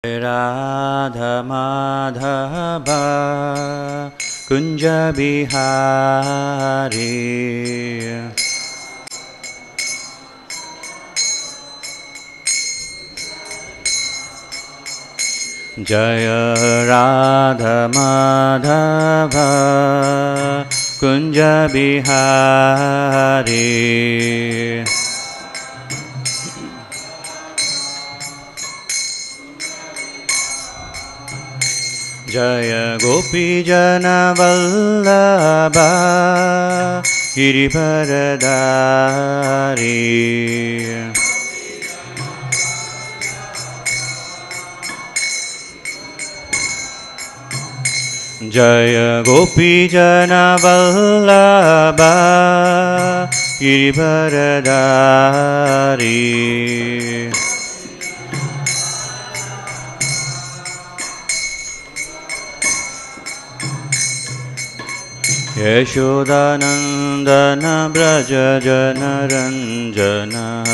Radha Madhava Kunja Bihari Jaya Radha Madhava Kunja Bihari Jaya Gopi Jana Vallabha Girivaradari Jaya Gopi Jana Vallabha Girivaradari Yashodanandana Braja Jana Ranjana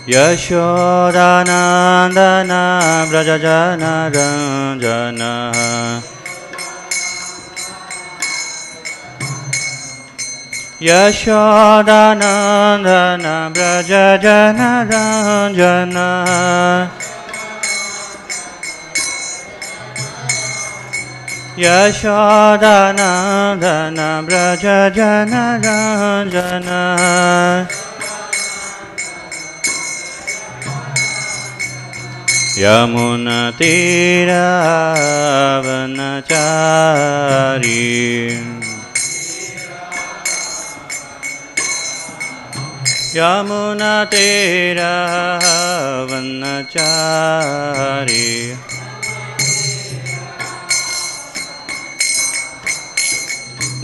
Yashodanandana Braja Jana Ranjana Yashodanandana Braja Jana Ranjana Yashodanandana Braja Jana Ranjana Yamuna Tira Vanachari Yamuna Tira Vanachari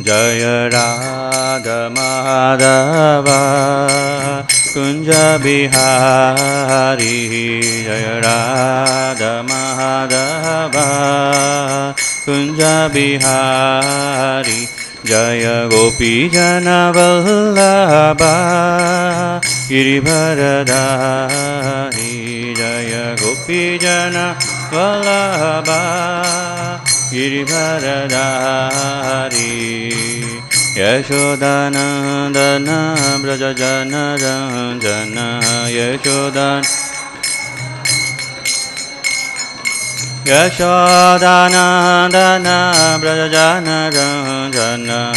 Jaya Radha Madhava Kunja Bihari Jaya Radha Madhava Kunja Bihari Jaya Gopi Jana Vallabha Girivaradari Jaya Gopi Jana Vallabha Girivaradari Yashodanandana Braja Jana Ranjana Yashodanandana Braja Jana Ranjana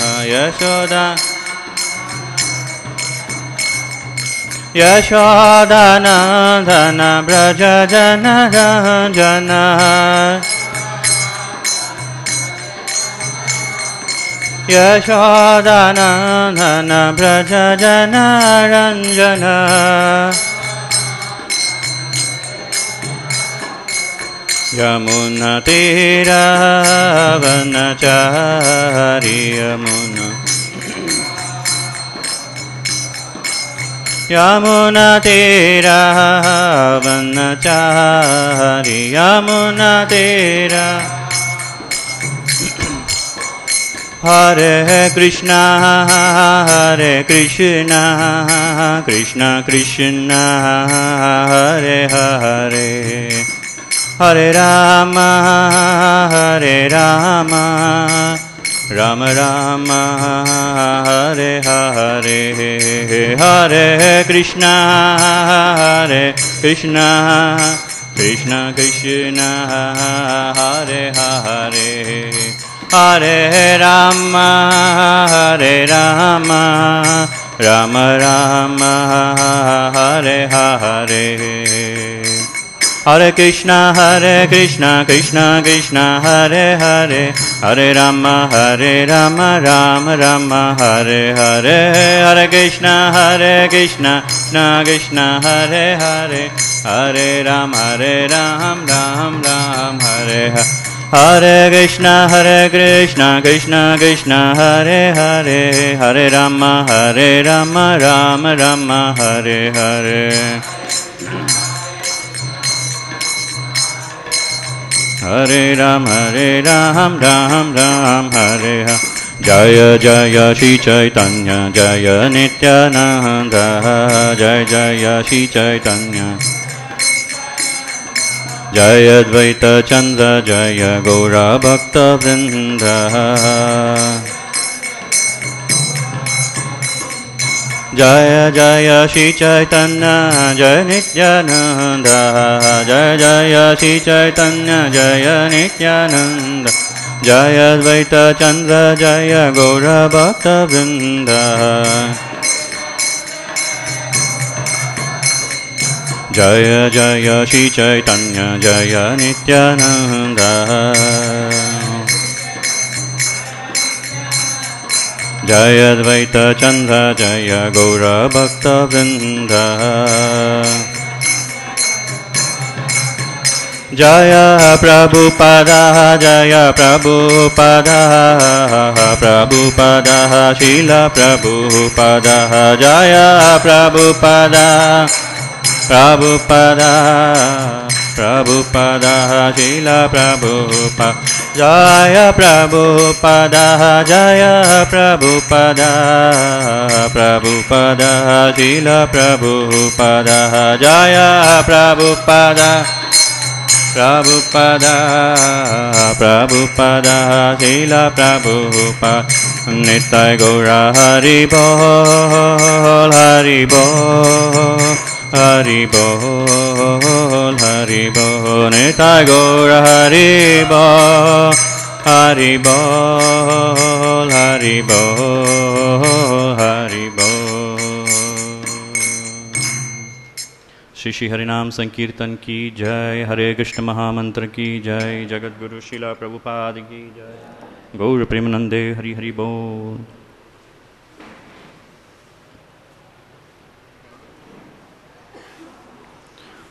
Yashodanandana Braja Jana Ranjana Yashodanandana Braja Jana Ranjana Yamuna Tira Vanachari Yamuna Tira Vanachari Yamuna Tira Hare Krishna Krishna Krishna Hare Hare Hare Rama Rama Rama Hare Hare Hare Krishna Krishna Krishna Hare Hare Hare Rama Rama Rama Hare Hare Hare Krishna Krishna Krishna Hare Hare Hare Rama Rama Rama Hare Hare Hare Krishna Krishna Hare Hare Hare Rama Ram Hare Hare Hare Krishna Krishna Hare Hare Hare Rama Rama Hare Hare Hare Ram Ram Hare Hare Jaya Jaya Shri Chaitanya Jaya Nityananda Jaya Jaya Shri Chaitanya Jaya Advaita Chandra Jaya Gaura Bhakta Vrinda Jaya Jaya Shri Chaitanya Jaya Nityananda Jaya Jaya Shri Chaitanya Jaya Nityananda Jaya Advaita Chandra Jaya Gaura Bhakta Vrinda Jaya Jaya Shri Chaitanya Jaya Nityananda Jaya Advaita Chandra Jaya Gaura Bhakta Vrinda Jaya Prabhupada Jaya Prabhupada Prabhupada Srila Prabhupada Jaya Prabhupada Prabhupada Prabhupada Srila Prabhupada Jaya Prabhupada Jaya Prabhupada Prabhupada Srila Prabhupada Jaya Prabhupada Prabhupada Prabhupada Srila Prabhupada Nittai Gaura Hari Bol Hari Bol Hari Bol Hari Bol Nittai Gaura Hari Bol Hari Bol Hari Bol Hari Bol Shri Shri Harinam Sankirtan ki jai Hare Krishna Mahamantra ki jai Jagat Guru Srila Prabhupada ki jai Gaur Premanande Hari Hari Bol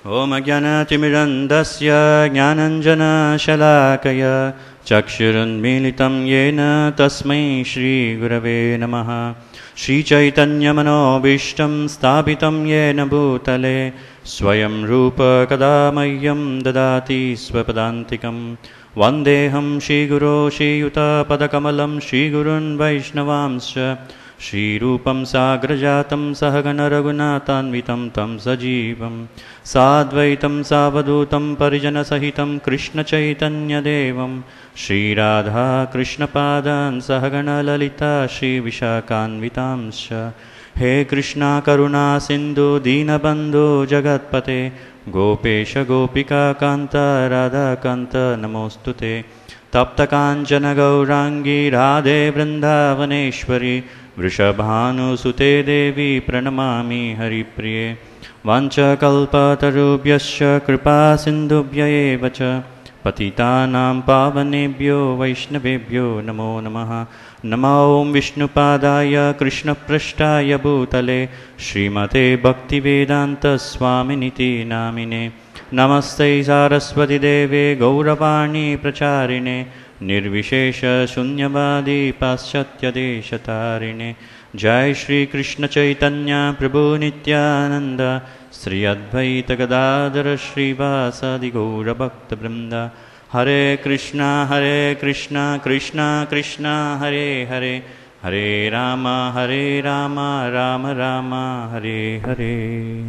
Om Ajnanaatimirandasya Jnananjana Shalakaya Chakshurun Militam Yena Tasmai Shri Gurave Namaha Shri Chaitanya Manobishtam Sthapitam Yena Bhutale Swayam Rupa Kadamayyam Dadati Swapadantikam Vandeham Shri Guru Shri Yuta Padakamalam Shri Gurun Vaishnavamscha Shri Rupam Sagrajatam Sahagana Raghunatanvitam Tam Sajivam Sadvaitam Savadutam Parijana Sahitam Krishna Chaitanya Devam Shri Radha Krishna Padan Sahagana Lalita Shri Vishakanvitamscha He Krishna Karuna Sindhu Dinabandhu Jagatpate Gopesha Gopika Kanta Radha Kanta Namostute Tapta Kanchana Gaurangi Radhe Vrindavaneshwari Vrishabhanu Sute Devi Pranamami Haripriye Vancha Kalpatarubhyascha Kripa Sindhubhya Evacha Patitanam Pavanebhyo Vaishnavebhyo Namo Namaha Namo Om Vishnupadaya Krishna Prashtaya Bhutale Srimate Bhaktivedanta Swaminiti Namine Namaste Saraswati Deve Gauravani Pracharine Nirvishesha Shunyavadi Paschatya Deshatarine Jai Shri Krishna Chaitanya Prabhu Nityananda Sri Advaita Gadadara Shri Vasadi Gaura Bhakta Vrinda Hare Krishna Krishna Krishna Hare Hare Hare Rama Rama Rama Hare Hare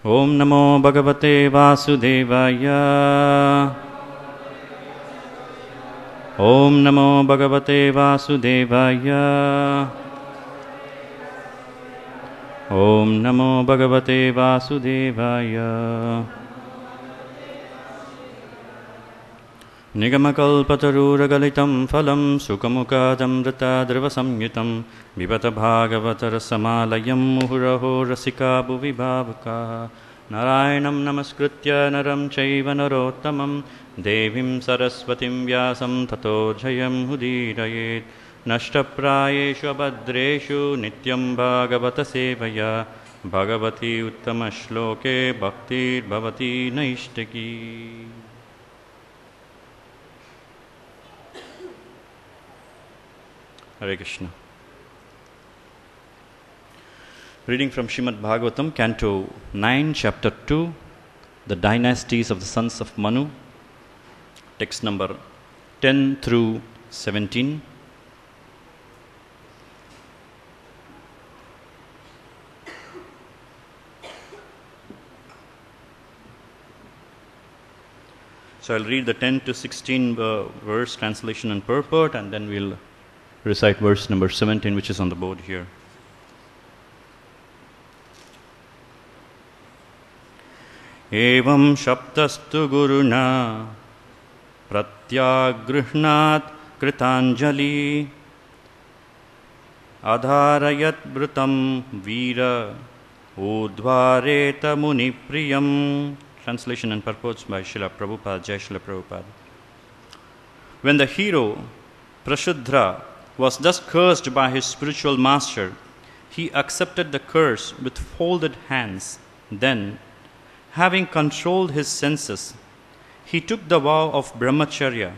Om Namo Bhagavate Vasudevaya Om Namo Bhagavate Vasudevaya Om Namo Bhagavate Vasudevaya Nigamakalpataruragalitam phalam sukamukadam rata dravasamyutam vivata bhagavatar samalayam muhuraho rasika bhuvibhavaka Narayanam namaskritya naram chaiva narottamam devim saraswatim vyasam tato jayam hudirayet nashtaprayeshu abhadreshu nityam bhagavata sevaya bhagavati uttama shloke bhaktir bhavati naishtaki. Hare Krishna. Reading from Srimad Bhagavatam, Canto 9, Chapter 2, The Dynasties of the Sons of Manu, text number 10 through 17. So I'll read the 10 to 16 verse translation and purport, and then we'll recite verse number 17, which is on the board here. Evam shaptastu guruna pratyagrihnat kritanjali adharayat brutam veera udvareta munipriyam. Translation and purports by Srila Prabhupada, Jai Srila Prabhupada. When the hero Prashuddha was thus cursed by his spiritual master, he accepted the curse with folded hands. Then, having controlled his senses, he took the vow of brahmacharya,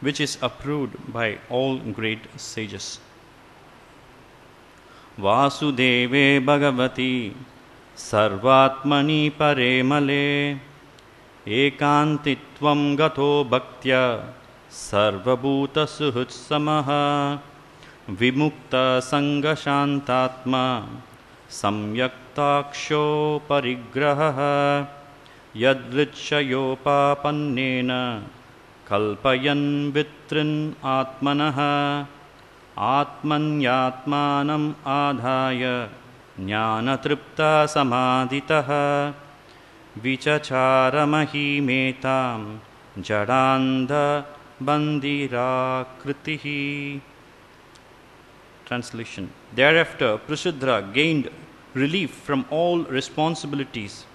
which is approved by all great sages. Vasudeve Bhagavati Sarvatmani Paremale Ekantitvam Gato Bhaktya Sarvabhuta Suhutsamaha Vimukta Sangashantatma Samyaktaksho Parigraha Yadrichayopapannena Kalpayan Vitrin Atmanaha Atmanyatmanam Adhaya Jnanatripta Samadhitaha Vichachara Mahimetam Jadanda Bandirakritihi. Translation. Thereafter, Prashuddha gained relief from all responsibilities,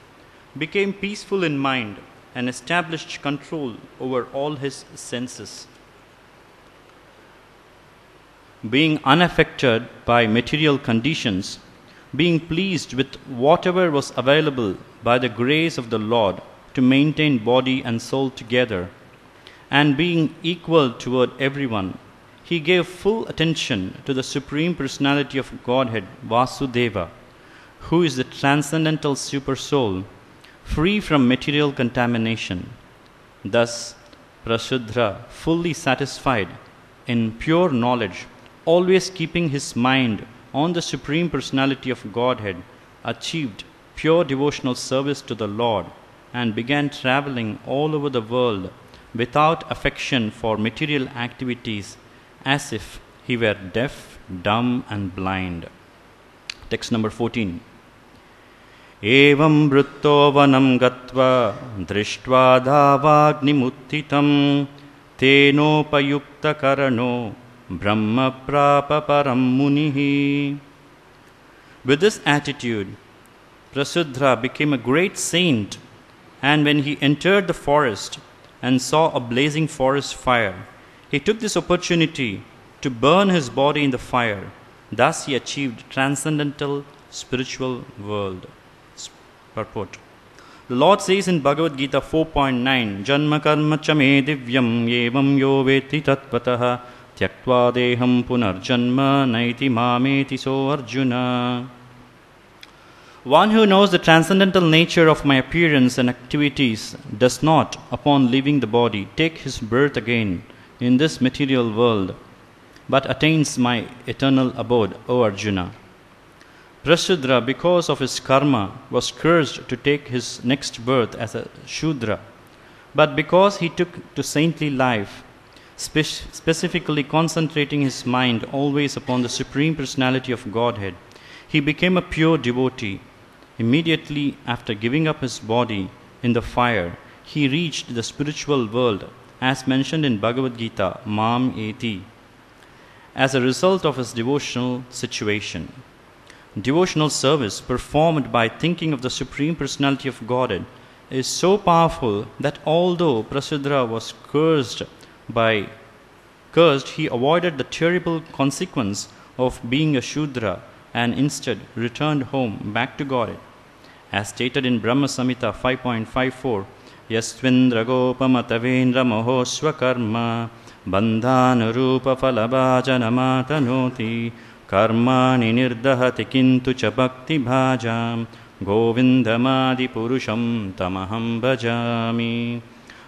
became peaceful in mind, and established control over all his senses. Being unaffected by material conditions, being pleased with whatever was available by the grace of the Lord to maintain body and soul together, and being equal toward everyone, he gave full attention to the Supreme Personality of Godhead, Vasudeva, who is the transcendental Supersoul, free from material contamination. Thus, Prashuddha, fully satisfied in pure knowledge, always keeping his mind on the Supreme Personality of Godhead, achieved pure devotional service to the Lord and began traveling all over the world without affection for material activities, as if he were deaf, dumb, and blind. Text number 14. Evam brutto vanam gatva drishtva dhavagnimutthitam tenopayukta karano brahma prapa param munihi. With this attitude, Prashuddha became a great saint, and when he entered the forest and saw a blazing forest fire, he took this opportunity to burn his body in the fire. Thus he achieved transcendental spiritual world. Purport. The Lord says in Bhagavad Gita 4.9, Janma karma chame divyam evam yo veti tatvataha tyaktva deham punarjanma naiti mameti so Arjuna. One who knows the transcendental nature of my appearance and activities does not, upon leaving the body, take his birth again in this material world, but attains my eternal abode, O Arjuna. Prashuddha, because of his karma, was cursed to take his next birth as a Shudra, but because he took to saintly life, specifically concentrating his mind always upon the Supreme Personality of Godhead, he became a pure devotee. Immediately after giving up his body in the fire, he reached the spiritual world, as mentioned in Bhagavad Gita, Mam Eti, as a result of his devotional situation. Devotional service performed by thinking of the Supreme Personality of Godhead is so powerful that although Prashuddha was cursed, he avoided the terrible consequence of being a Shudra and instead returned home back to Godhead. As stated in Brahma Samhita 5.54, Yastvindra Gopamattavendra Mohosvakarma Bandhanarupa Falabhajanamathanoti Karmani Nirdahati Kintu Cha Bhakti Bhajam Govindamadi Purusham Tamaham Bhajami.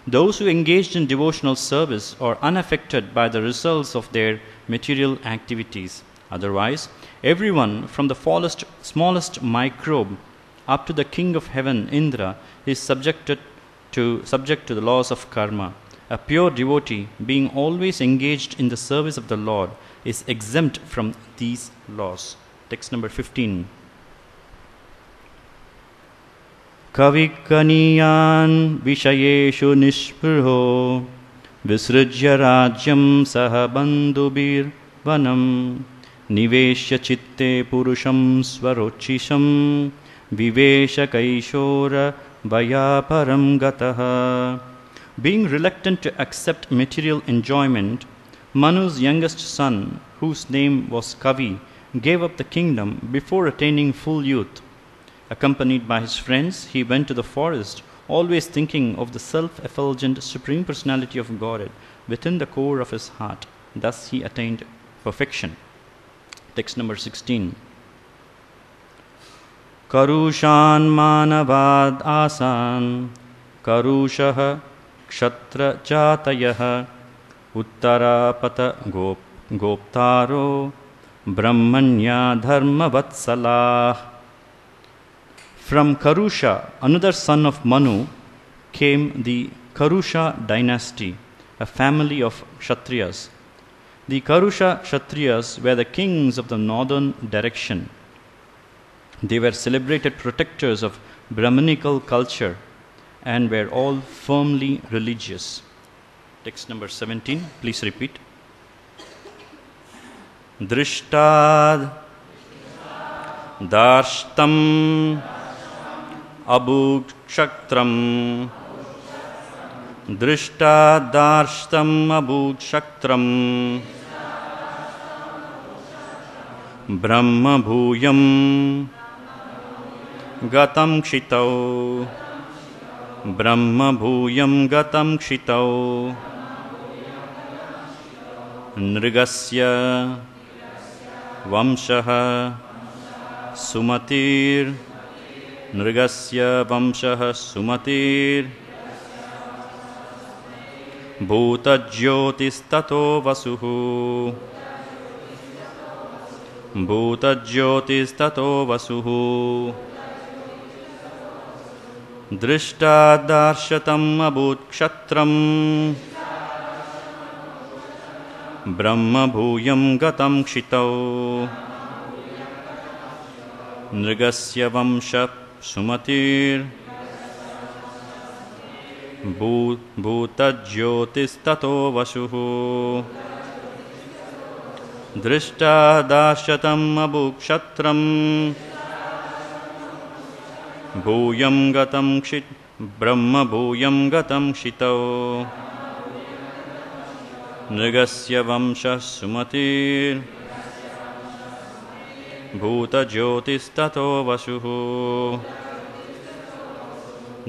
Those who engaged in devotional service are unaffected by the results of their material activities. Otherwise, everyone from the smallest microbe up to the king of heaven, Indra, is subject to the laws of karma. A pure devotee, being always engaged in the service of the Lord, is exempt from these laws. Text number 15. Kavikaniyan vishayeshu nishpruho visrujya rajyam saha bandhubir vanam niveshya chitte purusham swarochisham vivesha kaishora vayaparam gataha. Being reluctant to accept material enjoyment, Manu's youngest son, whose name was Kavi, gave up the kingdom before attaining full youth. Accompanied by his friends, he went to the forest, always thinking of the self-effulgent Supreme Personality of Godhead within the core of his heart. Thus he attained perfection. Text number 16. Karushan manavad asan karushah ksatra chatayah uttarapata goptaro brahmanya dharma vatsalah. From Karusha, another son of Manu, came the Karusha dynasty, a family of Kshatriyas. The Karusha Kshatriyas were the kings of the northern direction. They were celebrated protectors of Brahminical culture and were all firmly religious. Text number 17, please repeat. Drishtad darshtam abhukshaktram Drishtad darshtam abhukshaktram Brahma bhuyam gatam kshitau Brahma bhuyam gatam kshitau Nrigasya vamshaha sumatir Nrigasya vamshaha sumatir Bhuta jyotistato vasuhu Bhuta jyotistato vasuhu Drishta darshatam abhut kshatram Brahma bhuyam gatam kshitau Nrigasya vamsha sumatir Bhuta jyotistato vasuhu Drishta darshatam abhut kshatram Bhuyam gatam kshit Brahma bhuyam gatam kshitau Nrigasya vamsha sumatir Bhuta jyotistato vasuhu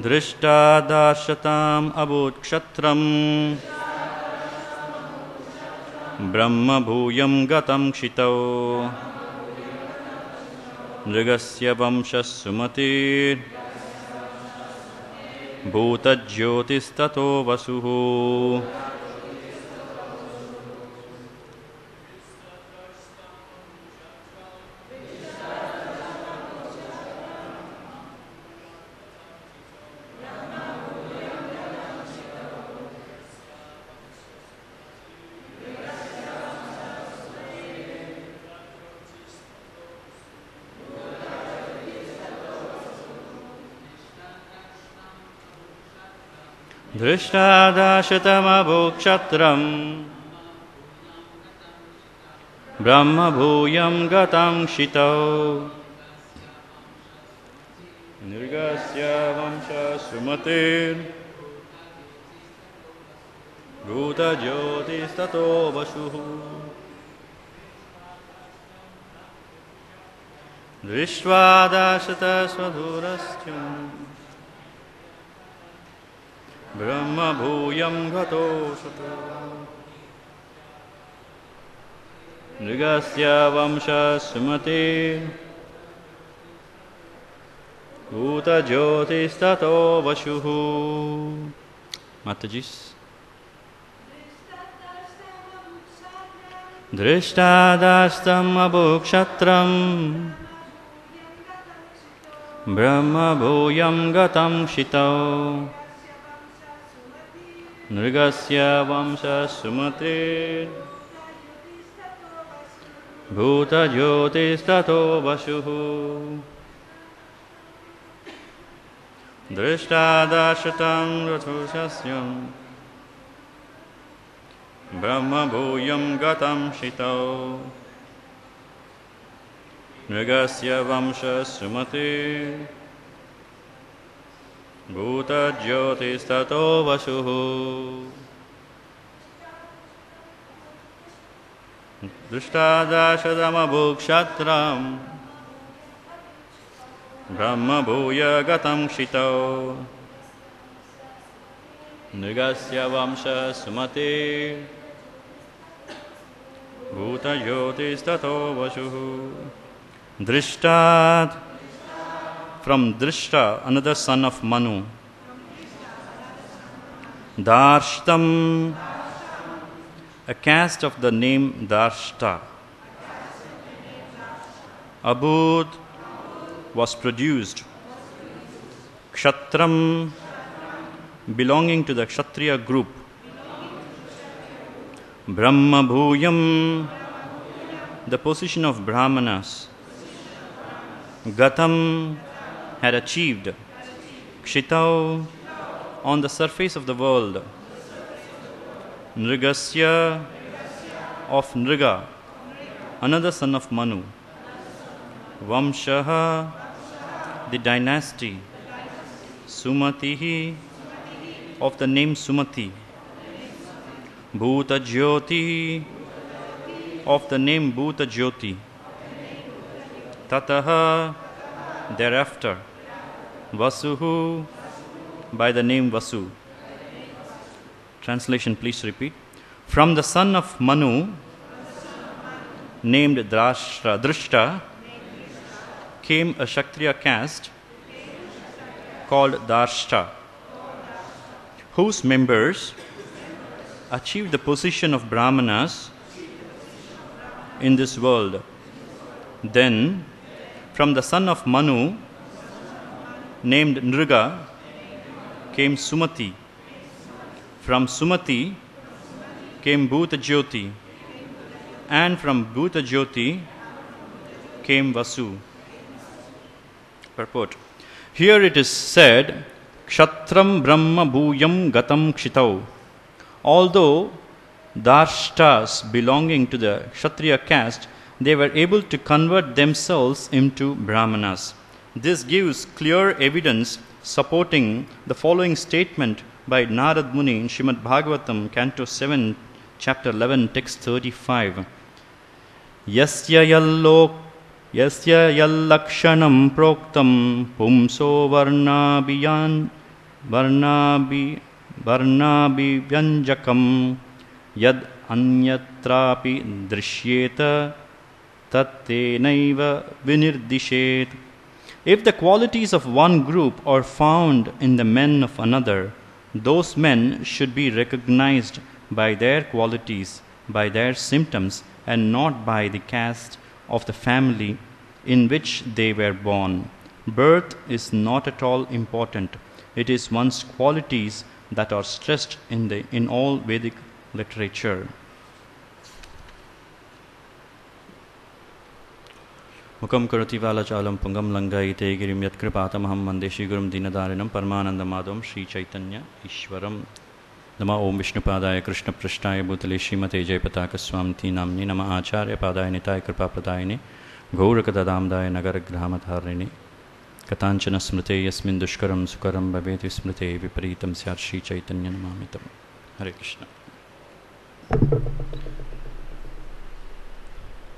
Drishta darshatam abhut kshatram Brahma bhuyam gatam kshitau Nrigasya vamsha sumatir Bhuta jyotistato vasuhu. Drishtadashatamabhukshatram Brahma bhuyam gatam kshitau Nirgasya vamsha sumatir Bhuta jyotistato vasuhu Drishtvadashata swadhurastyam Brahma bhuyam gato sato Nrigasya vamsha sumati Bhuta jyotistato vashuhu. Matajis. Drishtadastam abhukshatram Brahma bhuyam gatam shitau Nrigasya vamsa sumatre Bhuta jyotistato vashuhu Drishtadashatam rathusasyam Brahma bhuyam gatam shitau Nrigasya vamsa sumate Bhuta jyotistato vashuhu Drishtadashadam abhukshatram Brahma bhuya gatam shitau Nrigasya vamsa sumate Bhuta jyotistato vashuhu Drishtad. From Drishta, another son of Manu. Darshtam, a caste of the name Darshta. Abhut was produced. Kshatram, belonging to the Kshatriya group. Brahma Bhuyam, the position of Brahmanas. Gatam, had achieved. Kshitau, on the surface of the world. Nrigasya, of Nriga, another son of Manu. Vamshaha, the dynasty. Sumatihi, of the name Sumati. Bhuta Jyoti, of the name Bhuta Jyoti. Tataha, thereafter. Vasuhu, by the name Vasu. Translation, please repeat. From the son of Manu, named Drishta, came a Kshatriya caste called Darshta, whose members achieved the position of Brahmanas in this world. Then, from the son of Manu, named Nriga, came Sumati. From Sumati came Bhuta Jyoti. And from Bhuta Jyoti came Vasu. Purport. Here it is said, Kshatram Brahma Bhuyam Gatam Kshitau. Although Darshtas belonging to the Kshatriya caste, they were able to convert themselves into Brahmanas. This gives clear evidence supporting the following statement by Narad Muni in Srimad Bhagavatam, Canto 7, Chapter 11, Text 35. Yasya yallakshanam proktam pumso varnabi vyanjakam yad anyatrapi drishyeta tattenaiva vinirdishet. If the qualities of one group are found in the men of another, those men should be recognized by their qualities, by their symptoms, and not by the caste of the family in which they were born. Birth is not at all important. It is one's qualities that are stressed in all Vedic literature. Mukam karati valachalam pungam langaite girim yat kripatamaham mandeshi gurum dinadarinam parmanandamadam Sri Chaitanya Ishwaram. Nama Om Vishnupadaya Krishna Prishtaya Bhutale Srimate Jayapataka Swamiti Namni Nama Acharya Padaya Nitaya Kripa Pradayane Gaurakadadamdaya Nagaragrahamatharini Katanchana Smrite Yasmin Dushkaram Sukaram Bhaveti Smrite Viparitam Syat Sri Chaitanya Namamitam. Hare Krishna.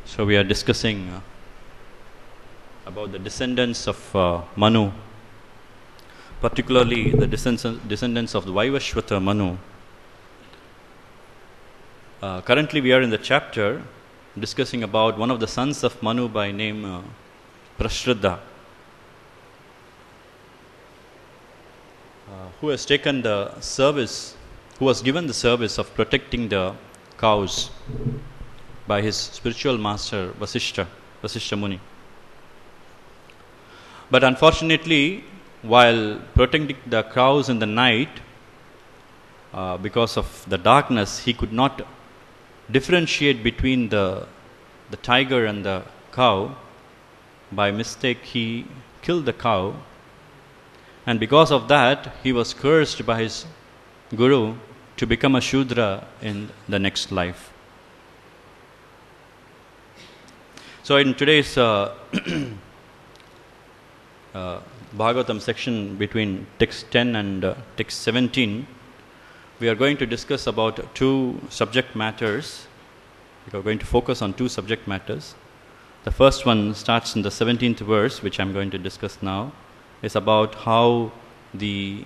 So we are discussing about the descendants of Manu, particularly the descendants of the Vaivashvata Manu. Currently we are in the chapter discussing about one of the sons of Manu by name Prashraddha. who has taken the service, who was given the service of protecting the cows by his spiritual master Vasishta Muni. But unfortunately, while protecting the cows in the night, because of the darkness, he could not differentiate between the tiger and the cow. By mistake, he killed the cow, and because of that, he was cursed by his guru to become a Shudra in the next life. So in today's Bhagavatam section between text 10 and text 17, we are going to discuss about two subject matters. We are going to focus on two subject matters. The first one starts in the 17th verse, which I am going to discuss now. Is about how the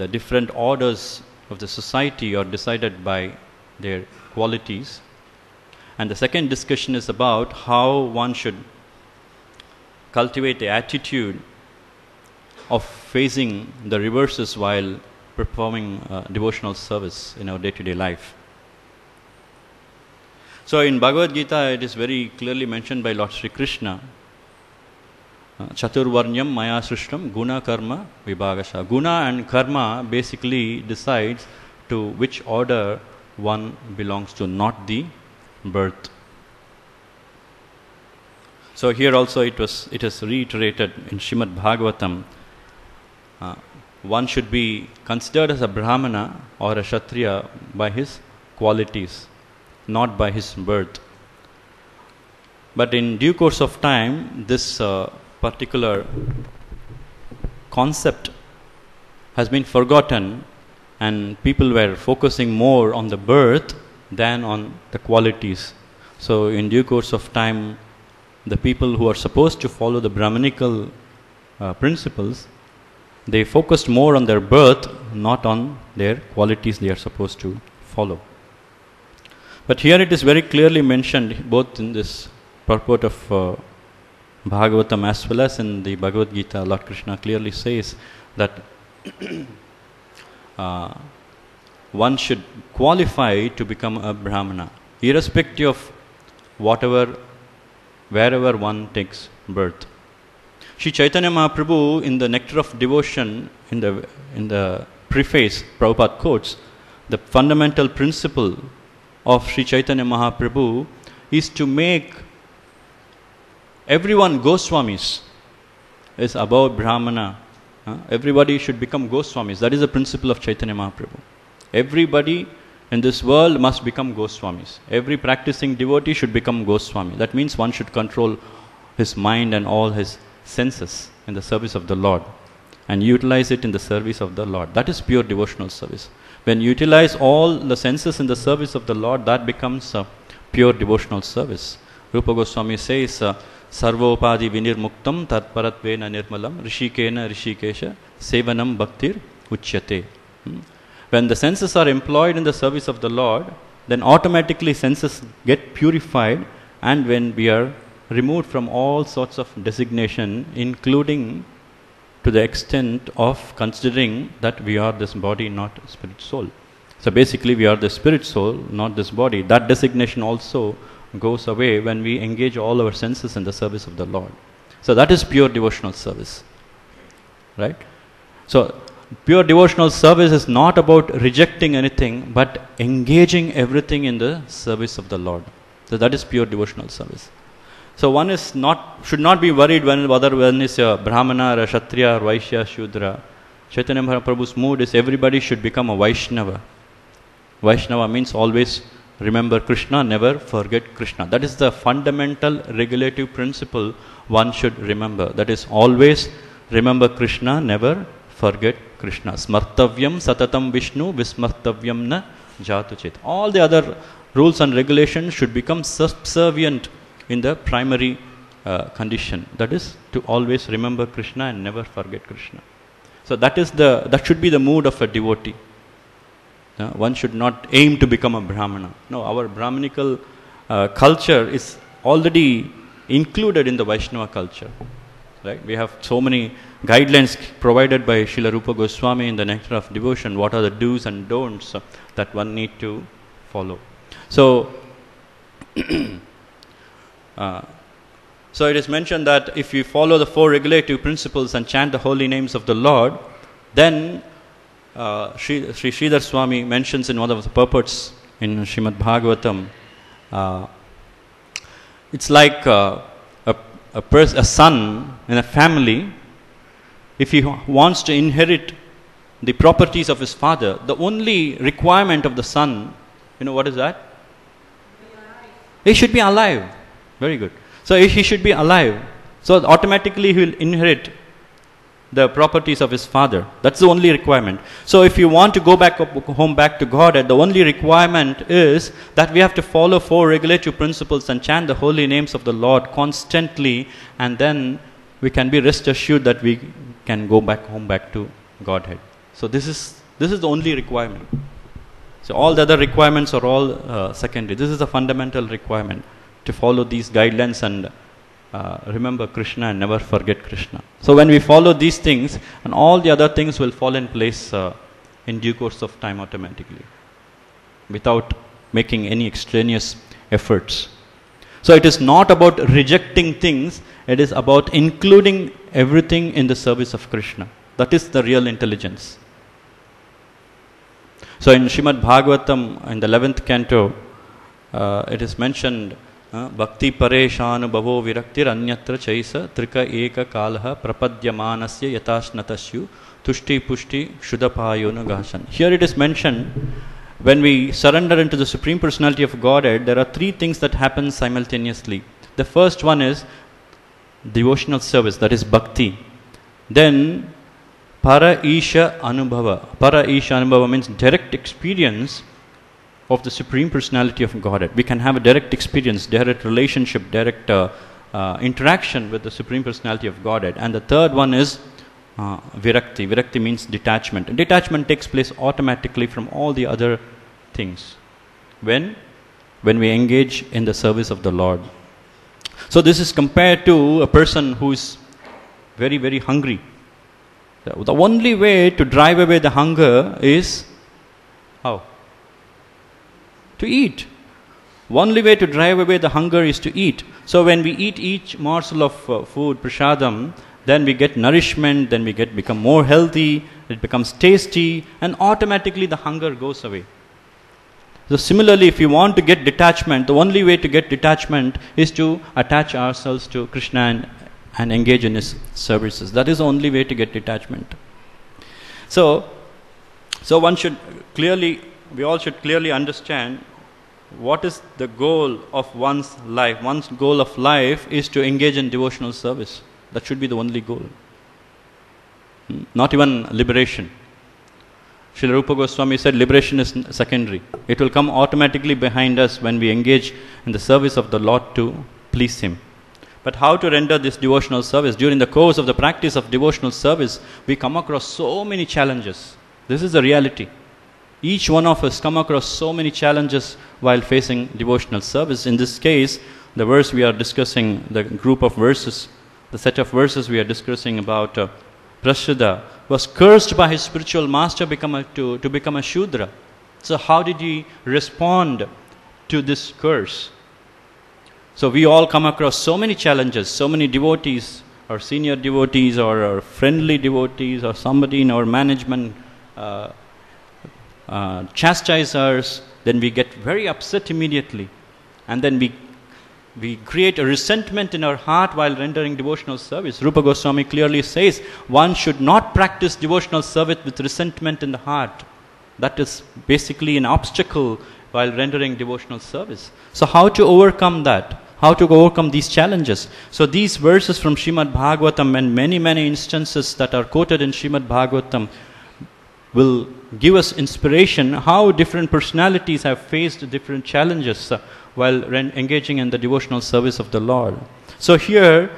different orders of the society are decided by their qualities. And the second discussion is about how one should cultivate the attitude of facing the reverses while performing devotional service in our day-to-day life. So in Bhagavad Gita, it is very clearly mentioned by Lord Sri Krishna, Chaturvarnyam Maya Srishtam Guna Karma Vibhagasha. Guna and Karma basically decides to which order one belongs to, not the birth. So here also it is reiterated in Srimad Bhagavatam. One should be considered as a Brahmana or a Kshatriya by his qualities, not by his birth. But in due course of time, this particular concept has been forgotten, and people were focusing more on the birth than on the qualities. So in due course of time, the people who are supposed to follow the Brahmanical principles, they focused more on their birth, not on their qualities they are supposed to follow. But here it is very clearly mentioned, both in this purport of Bhagavatam as well as in the Bhagavad Gita. Lord Krishna clearly says that one should qualify to become a Brahmana, irrespective of wherever one takes birth. Sri Chaitanya Mahaprabhu, in the Nectar of Devotion, in the preface, Prabhupada quotes, the fundamental principle of Sri Chaitanya Mahaprabhu is to make everyone Goswamis, is above Brahmana. Everybody should become Goswamis. That is the principle of Chaitanya Mahaprabhu. Everybody in this world must become Goswamis. Every practicing devotee should become Goswami. That means one should control his mind and all his senses in the service of the Lord and utilize it in the service of the Lord. That is pure devotional service. When you utilize all the senses in the service of the Lord, that becomes a pure devotional service. Rupa Goswami says, Sarvopadi vinirmuktam tatparatvena nirmalam rishikena rishikesha sevanam bhaktir uchyate. When the senses are employed in the service of the Lord, then automatically senses get purified, and when we are removed from all sorts of designation, including to the extent of considering that we are this body, not spirit soul. So basically we are the spirit soul, not this body. That designation also goes away when we engage all our senses in the service of the Lord. So that is pure devotional service. Right? So pure devotional service is not about rejecting anything, but engaging everything in the service of the Lord. So that is pure devotional service. So one should not be worried whether one is a Brahmana or a Kshatriya or Vaishya, Shudra. Chaitanya Mahaprabhu's mood is everybody should become a Vaishnava. Vaishnava means always remember Krishna, never forget Krishna. That is the fundamental regulative principle one should remember. That is always remember Krishna, never forget Krishna. Smartavyam satatam Vishnu vismartavyam na jatuchit. All the other rules and regulations should become subservient in the primary condition. That is to always remember Krishna and never forget Krishna. So that should be the mood of a devotee. One should not aim to become a Brahmana. No, our Brahmanical culture is already included in the Vaishnava culture. right? We have so many guidelines provided by Srila Rupa Goswami in the Nectar of Devotion. What are the do's and don'ts that one need to follow? So, so it is mentioned that if you follow the 4 regulative principles and chant the holy names of the Lord, then Sri Sridhar Swami mentions in one of the purports in Srimad Bhagavatam, it's like a son in a family. If he wants to inherit the properties of his father, the only requirement of the son, what is that? He should be alive. Very good. So he should be alive. So automatically he will inherit the properties of his father. That's the only requirement. So if you want to go back home back to Godhead, the only requirement is that we have to follow 4 regulative principles and chant the holy names of the Lord constantly, and then we can be rest assured that we can go back home back to Godhead. So this is the only requirement. So all the other requirements are all secondary. This is a fundamental requirement, to follow these guidelines and remember Krishna and never forget Krishna. So when we follow these things, and all the other things will fall in place in due course of time automatically, without making any extraneous efforts. So it is not about rejecting things, it is about including everything in the service of Krishna. That is the real intelligence. So in Srimad Bhagavatam, in the 11th canto, it is mentioned, Bhakti pareshanu bhavo viraktir anyatra chaisa trika eka kalha prapadyamanasya yatasnatasyu tushti pushti shudapayonu gashan. Here it is mentioned, when we surrender into the Supreme Personality of Godhead, there are 3 things that happen simultaneously. The first one is devotional service, that is bhakti. Then para isha anubhava. Para isha anubhava means direct experience of the Supreme Personality of Godhead. We can have a direct experience, direct relationship, direct interaction with the Supreme Personality of Godhead. And the third one is virakti. Virakti means detachment. And detachment takes place automatically from all the other things when we engage in the service of the Lord. So this is compared to a person who is very, very hungry. The only way to drive away the hunger is how? To eat. Only way to drive away the hunger is to eat. So when we eat each morsel of food, prasadam, then we get nourishment, then we become more healthy, it becomes tasty, and automatically the hunger goes away. So similarly, if you want to get detachment, the only way to get detachment is to attach ourselves to Krishna and engage in his services. That is the only way to get detachment. So we all should clearly understand what is the goal of one's life. One's goal of life is to engage in devotional service. That should be the only goal. Not even liberation. Srila Rupa Goswami said liberation is secondary. It will come automatically behind us when we engage in the service of the Lord to please Him. But how to render this devotional service? During the course of the practice of devotional service, we come across so many challenges. This is the reality. Each one of us come across so many challenges while facing devotional service. In this case, the verse we are discussing, the group of verses, the set of verses we are discussing about Prashrida, was cursed by his spiritual master to become a Shudra. So how did he respond to this curse? So we all come across so many challenges, so many devotees, or senior devotees, or friendly devotees, or somebody in our management chastise us, then we get very upset immediately, and then we create a resentment in our heart while rendering devotional service. Rupa Goswami clearly says one should not practice devotional service with resentment in the heart. That is basically an obstacle while rendering devotional service. So how to overcome that? How to overcome these challenges? So these verses from Srimad Bhagavatam and many, many instances that are quoted in Srimad Bhagavatam will give us inspiration how different personalities have faced different challenges while engaging in the devotional service of the Lord. So here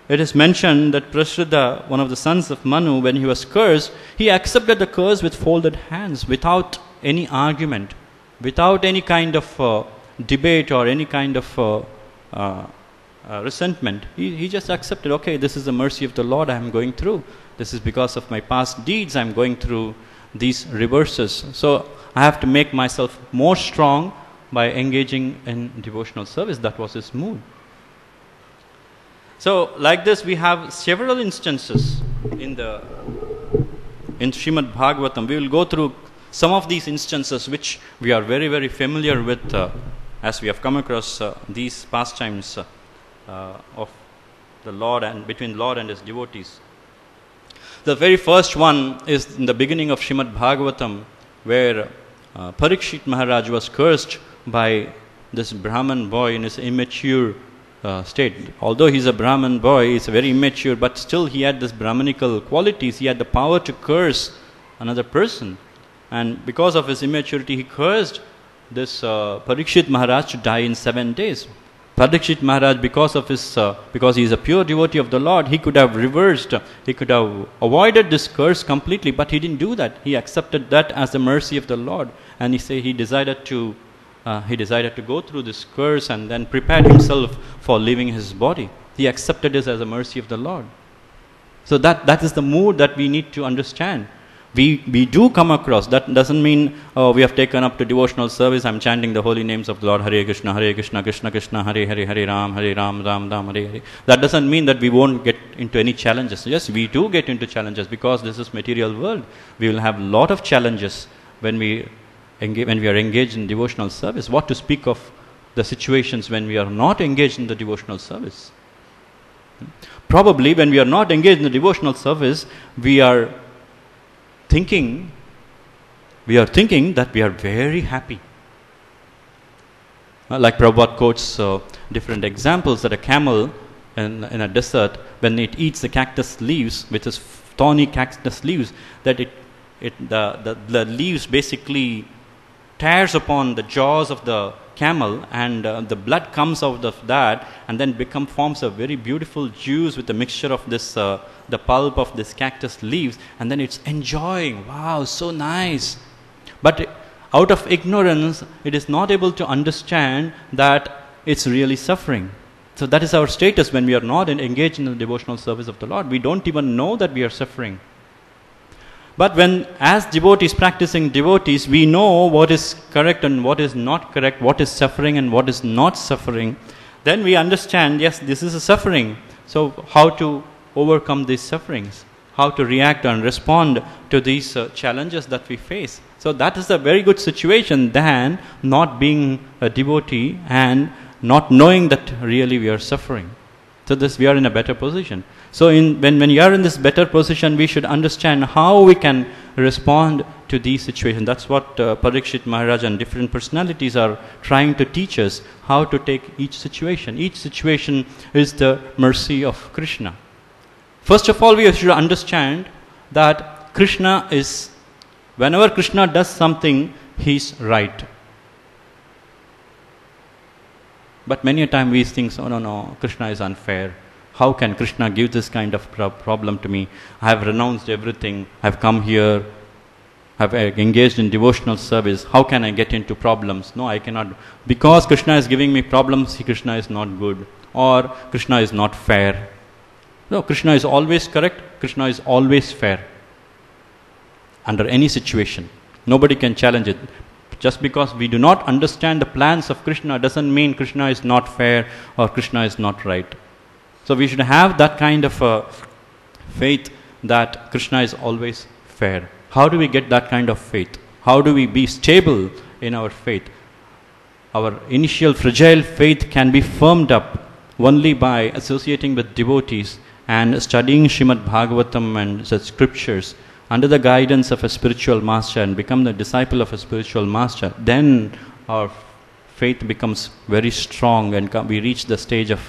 it is mentioned that Prashrida, one of the sons of Manu, when he was cursed, he accepted the curse with folded hands, without any argument, without any kind of debate or any kind of resentment. He just accepted, okay, this is the mercy of the Lord I am going through. This is because of my past deeds I am going through these reverses. So I have to make myself more strong by engaging in devotional service. That was his mood. So like this we have several instances in Srimad Bhagavatam. We will go through some of these instances which we are very, very familiar with as we have come across these pastimes of the Lord and between Lord and his devotees. The very first one is in the beginning of Srimad Bhagavatam, where Parikshit Maharaj was cursed by this Brahman boy in his immature state. Although he's a Brahman boy, he's very immature, but still he had this Brahmanical qualities. He had the power to curse another person. And because of his immaturity, he cursed this Parikshit Maharaj to die in 7 days. Parikshit Maharaj, because he is a pure devotee of the Lord, he could have reversed, he could have avoided this curse completely, but he didn't do that. He accepted that as the mercy of the Lord, and he decided to go through this curse and then prepared himself for leaving his body. He accepted this as a mercy of the Lord. So that is the mood that we need to understand. We do come across. That doesn't mean we have taken up to devotional service. I'm chanting the holy names of the Lord. Hare Krishna, Krishna Krishna, Hare Hare, Hare Ram, Ram Ram, Hare Hare. That doesn't mean that we won't get into any challenges. Yes, we do get into challenges because this is material world. We will have a lot of challenges when we are engaged in devotional service. What to speak of the situations when we are not engaged in the devotional service? Probably when we are not engaged in the devotional service, we are thinking that we are very happy. Like Prabhupada quotes different examples that a camel in a desert, when it eats the cactus leaves, which is thorny cactus leaves, that the leaves basically tears upon the jaws of the camel, and the blood comes out of that and then forms a very beautiful juice with a mixture of this the pulp of this cactus leaves, and then it's enjoying, wow, so nice. But out of ignorance, it is not able to understand that it's really suffering. So that is our status when we are not engaged in the devotional service of the Lord. We don't even know that we are suffering. But when, as devotees, practicing devotees, we know what is correct and what is not correct, what is suffering and what is not suffering, then we understand, yes, this is a suffering. So how to overcome these sufferings, how to react and respond to these challenges that we face. So that is a very good situation than not being a devotee and not knowing that really we are suffering. So we are in a better position. So when you are in this better position, we should understand how we can respond to these situations. That's what Parikshit Maharaj and different personalities are trying to teach us, how to take each situation. Each situation is the mercy of Krishna. First of all, we should understand that Krishna is, whenever Krishna does something, he's right. But many a time we think, oh no, Krishna is unfair. How can Krishna give this kind of problem to me? I have renounced everything. I have come here. I have engaged in devotional service. How can I get into problems? No, I cannot. Because Krishna is giving me problems, Krishna is not good. Or Krishna is not fair. No, Krishna is always correct. Krishna is always fair. Under any situation. Nobody can challenge it. Just because we do not understand the plans of Krishna doesn't mean Krishna is not fair or Krishna is not right. So we should have that kind of faith that Krishna is always fair. How do we get that kind of faith? How do we be stable in our faith? Our initial fragile faith can be firmed up only by associating with devotees and studying Srimad Bhagavatam and such scriptures under the guidance of a spiritual master and become the disciple of a spiritual master. Then our faith becomes very strong and we reach the stage of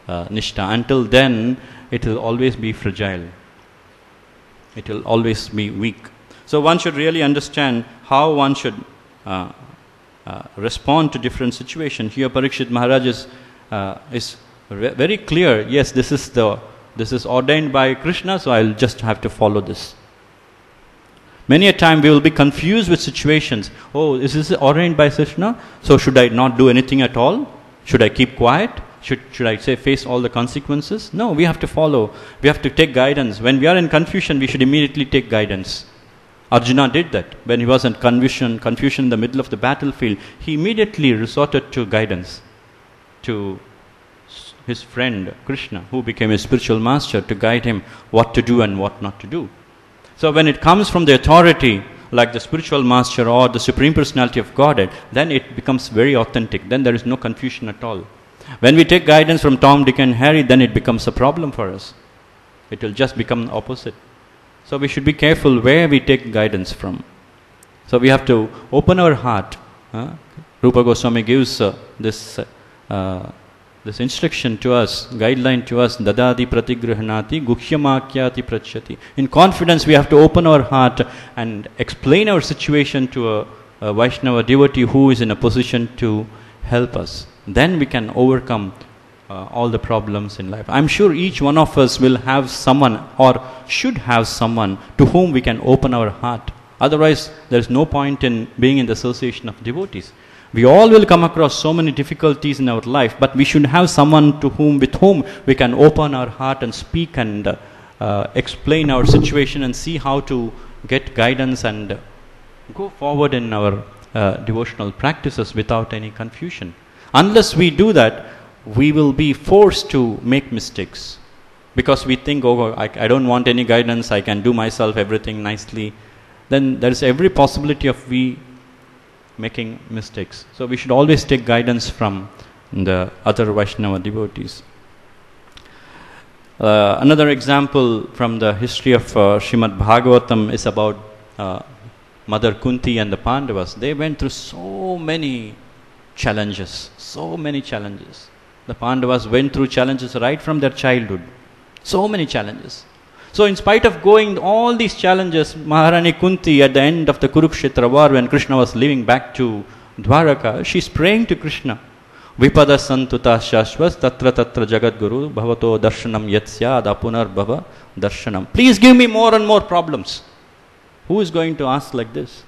Nishtha. Until then, it will always be fragile. It will always be weak. So one should really understand how one should respond to different situations. Here Parikshit Maharaj is very clear. Yes, this is ordained by Krishna, so I'll just have to follow this. Many a time we will be confused with situations. Oh, is this ordained by Krishna? So should I not do anything at all? Should I keep quiet? should I say, face all the consequences? No, we have to follow. We have to take guidance. When we are in confusion, we should immediately take guidance. Arjuna did that. When he was in confusion in the middle of the battlefield, he immediately resorted to guidance, to his friend Krishna, who became his spiritual master, to guide him what to do and what not to do. So when it comes from the authority, like the spiritual master or the Supreme Personality of Godhead, then it becomes very authentic. Then there is no confusion at all. When we take guidance from Tom, Dick and Harry, then it becomes a problem for us. It will just become the opposite. So we should be careful where we take guidance from. So we have to open our heart. Rupa Goswami gives this instruction to us, guideline to us, dadadi pratigrihanati guhyamakyati prachyati. In confidence, we have to open our heart and explain our situation to a Vaishnava devotee who is in a position to help us. Then we can overcome all the problems in life. I'm sure each one of us will have someone, or should have someone, to whom we can open our heart. Otherwise, there is no point in being in the association of devotees. We all will come across so many difficulties in our life, but we should have someone with whom we can open our heart and speak and explain our situation and see how to get guidance and go forward in our devotional practices without any confusion. Unless we do that, we will be forced to make mistakes because we think, oh, I don't want any guidance, I can do myself everything nicely. Then there is every possibility of we making mistakes. So we should always take guidance from the other Vaishnava devotees. Another example from the history of Srimad Bhagavatam is about Mother Kunti and the Pandavas. They went through so many challenges. The Pandavas went through challenges right from their childhood. So many challenges. So in spite of going all these challenges, Maharani Kunti at the end of the Kurukshetra war, when Krishna was leaving back to Dwaraka, she's praying to Krishna. Vipada santuta shashvas tatra tatra jagat guru bhavato darshanam yatsyad apunar bhava darshanam. Please give me more and more problems. Who is going to ask like this?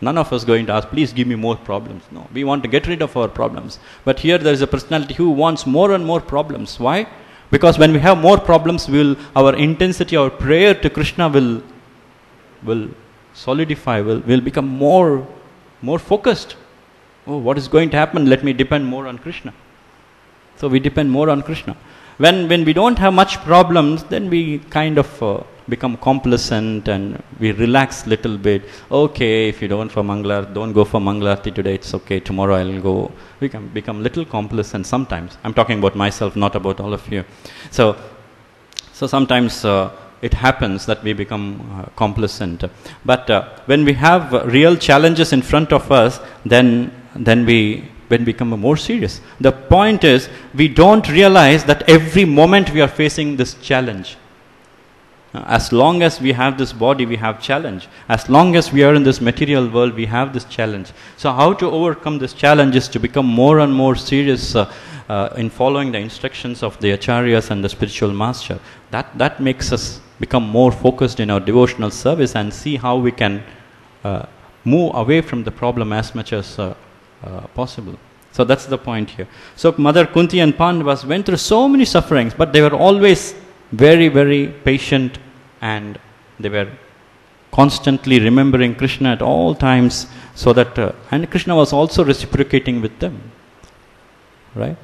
None of us going to ask, please give me more problems. No, we want to get rid of our problems. But here there is a personality who wants more and more problems. Why? Because when we have more problems, our intensity, our prayer to Krishna will solidify, will become more focused. Oh, what is going to happen? Let me depend more on Krishna. So we depend more on Krishna. When we don't have much problems, then we kind of become complacent and we relax little bit. Okay, if you don't go for Mangalarti today, it's okay. Tomorrow I'll go. We can become little complacent sometimes. I'm talking about myself, not about all of you. So sometimes it happens that we become complacent. But when we have real challenges in front of us, then we become more serious. The point is, we don't realize that every moment we are facing this challenge. As long as we have this body, we have challenge. As long as we are in this material world, we have this challenge. So how to overcome this challenge is to become more and more serious in following the instructions of the acharyas and the spiritual master. That makes us become more focused in our devotional service and see how we can move away from the problem as much as possible. So that's the point here. So Mother Kunti and Pandavas went through so many sufferings, but they were always very, very patient, and they were constantly remembering Krishna at all times, so that and Krishna was also reciprocating with them, right?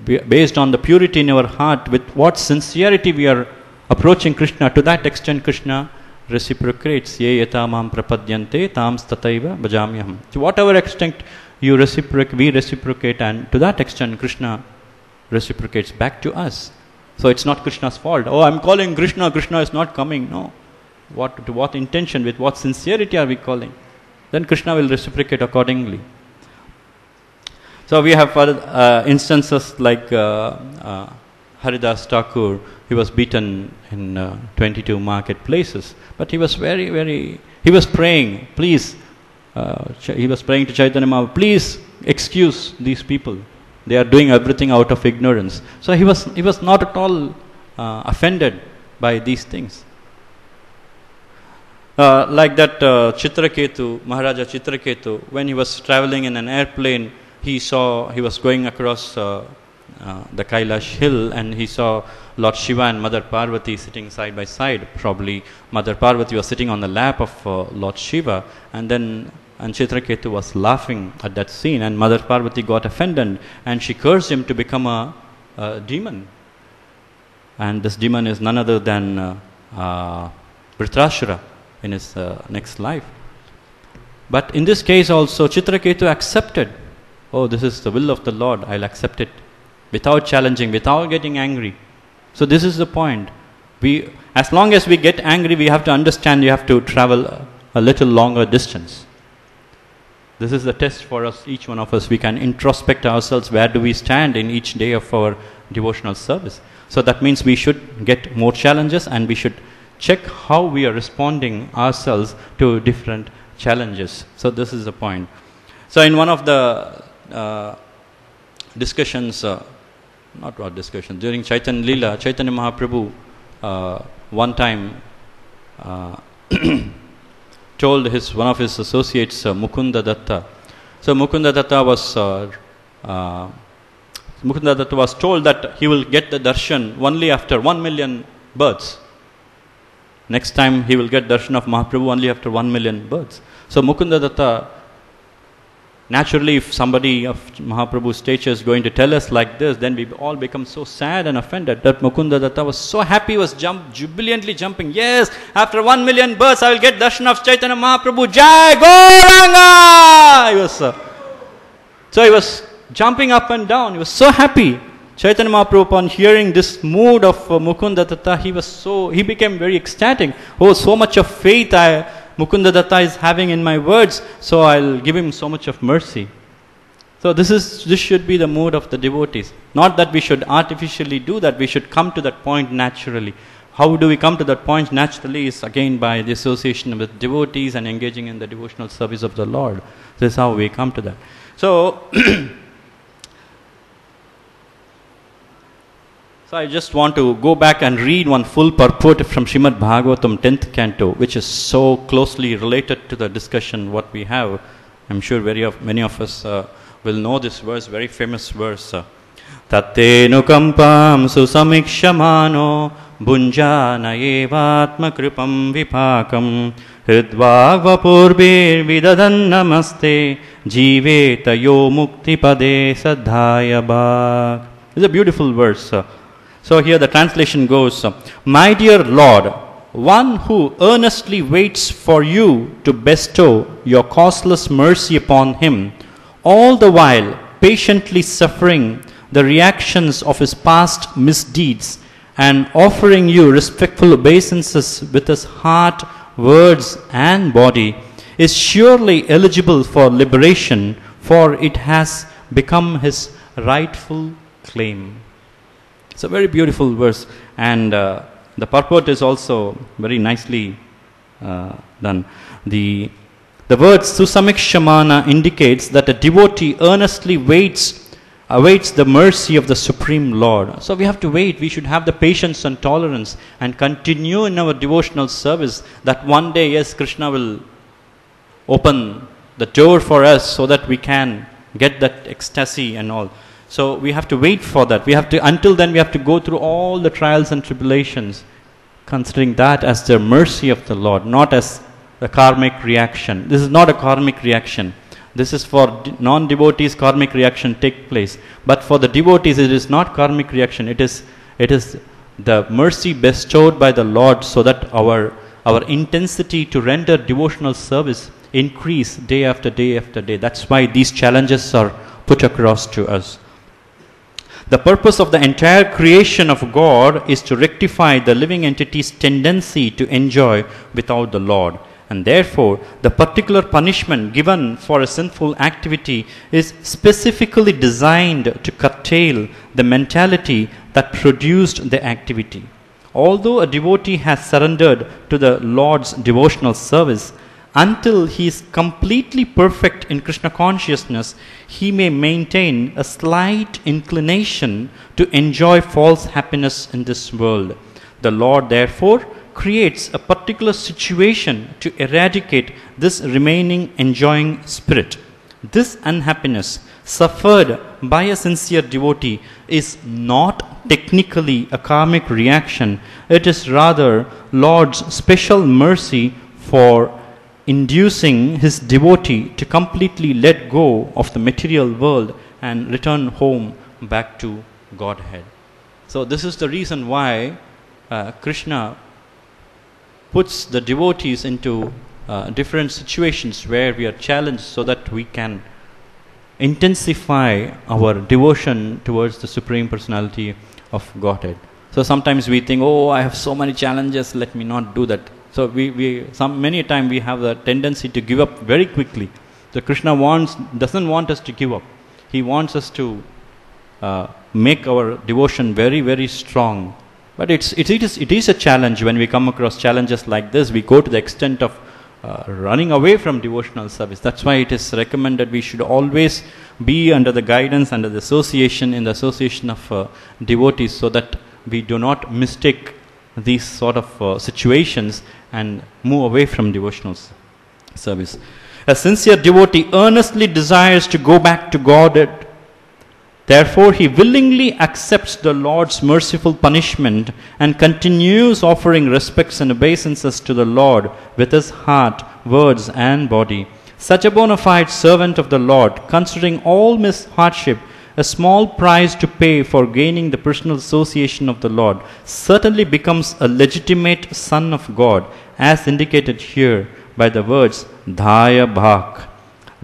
Based on the purity in our heart, with what sincerity we are approaching Krishna, to that extent Krishna reciprocates. Ye yata mam prapadyante tam stataiva bhajamyaham. To whatever extent we reciprocate, and to that extent Krishna reciprocates back to us. So it's not Krishna's fault. Oh, I'm calling Krishna, Krishna is not coming. No. To what intention, with what sincerity are we calling? Then Krishna will reciprocate accordingly. So we have instances like Haridas Thakur. He was beaten in 22 marketplaces. But he was he was praying, please, he was praying to Chaitanya Mahaprabhu, please excuse these people. They are doing everything out of ignorance. So he was not at all offended by these things. Like that Chitraketu, Maharaja Chitraketu, when he was traveling in an airplane, he was going across the Kailash hill, and he saw Lord.Siva and Mother Parvati sitting side by side. Probably Mother Parvati was sitting on the lap of Lord.Siva, and Chitraketu was laughing at that scene, and Mother Parvati got offended, and she cursed him to become a demon. And this demon is none other than Vritrashura in his next life. But in this case also, Chitraketu accepted, oh, this is the will of the Lord, I'll accept it, without challenging, without getting angry. So this is the point. As long as we get angry, we have to understand you have to travel a little longer distance. This is the test for us, each one of us. We can introspect ourselves, where do we stand in each day of our devotional service. So that means we should get more challenges, and we should check how we are responding ourselves to different challenges. So this is the point. So in one of the discussions, during Chaitanya Leela, Chaitanya Mahaprabhu one time told one of his associates, Mukunda Datta. So Mukunda Datta was told that he will get the darshan only after 1 million births. Next time he will get darshan of Mahaprabhu only after 1 million births. So Mukunda Datta, naturally, if somebody of Mahaprabhu's stature is going to tell us like this, then we all become so sad and offended. That Mukunda Datta was so happy, he was jubilantly jumping. Yes, after 1 million births, I will get darshan of Chaitanya Mahaprabhu. Jai Gauranga! He was jumping up and down. He was so happy. Chaitanya Mahaprabhu, upon hearing this mood of Mukunda Datta, he became very ecstatic. Oh, so much of faith Mukunda Datta is having in my words, so I'll give him so much of mercy. So this should be the mood of the devotees. Not that we should artificially do that, we should come to that point naturally. How do we come to that point naturally? Is again by the association with devotees and engaging in the devotional service of the Lord. This is how we come to that. So, so I just want to go back and read one full purport from Srimad Bhagavatam 10th canto, which is so closely related to the discussion what we have. I'm sure many of us will know this verse, very famous verse. Tatte nukampam susamikshamano bunjana evatma kripam vipakam hridvagva purbir vidadan namaste jiveta yo mukti pade sadhaya bhag. It's a beautiful verse. So here the translation goes, my dear Lord, one who earnestly waits for you to bestow your causeless mercy upon him, all the while patiently suffering the reactions of his past misdeeds and offering you respectful obeisances with his heart, words and body, is surely eligible for liberation, for it has become his rightful claim. It's a very beautiful verse, and the purport is also very nicely done. The word Susamikshamana indicates that a devotee earnestly awaits the mercy of the Supreme Lord. So we have to wait. We should have the patience and tolerance and continue in our devotional service, that one day, yes, Krishna will open the door for us so that we can get that ecstasy and all. So we have to wait for that. Until then we have to go through all the trials and tribulations, considering that as the mercy of the Lord, not as a karmic reaction. This is not a karmic reaction. This is for non-devotees, karmic reaction take place. But for the devotees, it is not karmic reaction. It is the mercy bestowed by the Lord, so that our intensity to render devotional service increase day after day after day. That's why these challenges are put across to us. The purpose of the entire creation of God is to rectify the living entity's tendency to enjoy without the Lord. And therefore, the particular punishment given for a sinful activity is specifically designed to curtail the mentality that produced the activity. Although a devotee has surrendered to the Lord's devotional service, until he is completely perfect in Krishna consciousness, he may maintain a slight inclination to enjoy false happiness in this world. The Lord, therefore, creates a particular situation to eradicate this remaining enjoying spirit. This unhappiness suffered by a sincere devotee is not technically a karmic reaction. It is rather Lord's special mercy for inducing his devotee to completely let go of the material world and return home back to Godhead. So this is the reason why Krishna puts the devotees into different situations where we are challenged so that we can intensify our devotion towards the Supreme Personality of Godhead. So sometimes we think, oh, I have so many challenges, let me not do that. So many a time we have the tendency to give up very quickly. So Krishna doesn't want us to give up. He wants us to make our devotion very, very strong. But it is a challenge. When we come across challenges like this, we go to the extent of running away from devotional service. That's why it is recommended we should always be under the guidance, under the association of devotees, so that we do not mistake these sort of situations and move away from devotional service. A sincere devotee earnestly desires to go back to God. Therefore, he willingly accepts the Lord's merciful punishment and continues offering respects and obeisances to the Lord with his heart, words, and body. Such a bona fide servant of the Lord, considering all hardship a small price to pay for gaining the personal association of the Lord, certainly becomes a legitimate son of God, as indicated here by the words Dhaya Bhak.